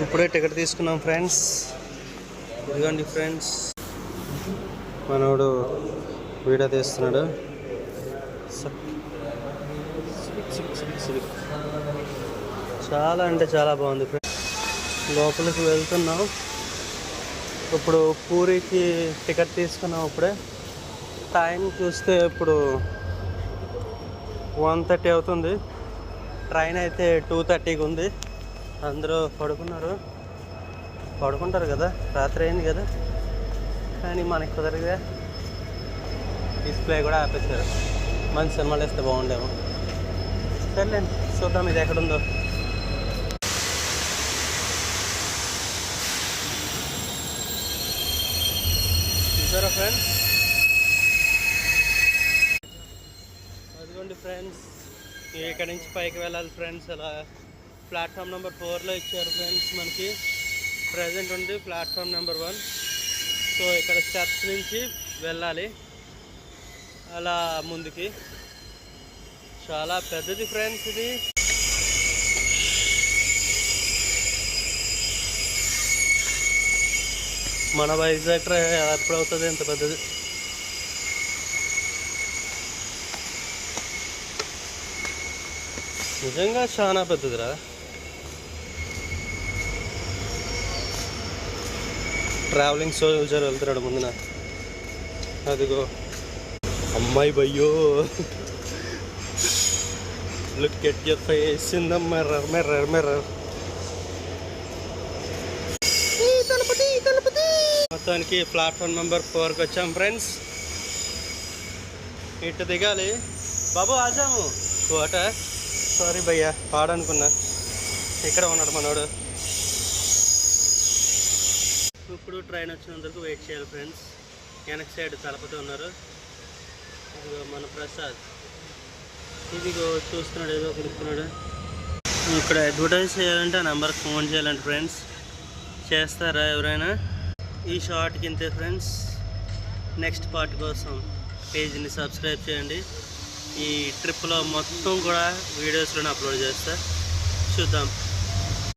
ఇప్పుడే టికెట్ తీసుకున్నాం ఫ్రెండ్స్. ఇదిగోండి ఫ్రెండ్స్, మనోడు వీడియో తీస్తున్నాడు. చాలా అంటే చాలా బాగుంది ఫ్రెండ్స్. లోపలికి వెళ్తున్నాం. ఇప్పుడు పూరికి టికెట్ తీసుకున్నాం. ఇప్పుడే టైం చూస్తే ఇప్పుడు 1:30 అవుతుంది. ట్రైన్ అయితే 2:30కి ఉంది. అందరూ పడుకుంటారు కదా, రాత్రి అయింది కదా. కానీ మనకి కుదరగా డిస్ప్లే కూడా ఆపేశారు. మంచి సినిమాలు వేస్తే బాగుండేమో. సర్లేండి, చూద్దాం ఇది ఎక్కడుందో. చూసారా ఫ్రెండ్స్? అదిగోండి ఫ్రెండ్స్, ఇక్కడ నుంచి పైకి వెళ్ళాలి ఫ్రెండ్స్. అలా ప్లాట్ఫామ్ నెంబర్ 4లో ఇచ్చారు ఫ్రెండ్స్. మనకి ప్రజెంట్ ఉంది ప్లాట్ఫామ్ నెంబర్ 1. సో ఇక్కడ స్టెప్స్ నుంచి వెళ్ళాలి అలా ముందుకి. చాలా పెద్దది ఫ్రెండ్స్ ఇది. మన వైజాగ్ ఎప్పుడు అవుతుంది ఎంత పెద్దది. నిజంగా చాలా పెద్దదిరా. ట్రావెలింగ్ సోల్జర్ వెళ్తున్నాడు ముందున. అదిగో అమ్మాయి బయ్యో, look at your face in the mirror mirror mirror. మొత్తానికి ప్లాట్ఫామ్ నెంబర్ 4కి వచ్చాం ఫ్రెండ్స్. ఇటు దిగాలి. బాబు ఆజాము కోట. సారీ భయ్యా, పాడనుకున్నా. ఇక్కడ ఉన్నాడు మనోడు. ఇప్పుడు ట్రైన్ వచ్చినందుకు వెయిట్ చేయాలి ఫ్రెండ్స్. వెనక్ సైడ్ తలపతి ఉన్నారు. ఇదిగో మన ప్రసాద్, ఇదిగో చూస్తున్నాడు, ఏదో కొడుకున్నాడు. ఇక్కడ అడ్వర్టైజ్ చేయాలంటే ఆ నెంబర్కి ఫోన్ చేయాలంటే ఫ్రెండ్స్. చేస్తారా ఎవరైనా? ఈ షార్ట్కి ఇంతే ఫ్రెండ్స్. నెక్స్ట్ పార్ట్ కోసం పేజ్ని సబ్స్క్రైబ్ చేయండి. ఈ ట్రిప్లో మొత్తం కూడా వీడియోస్లోనే అప్లోడ్ చేస్తా. చూద్దాం.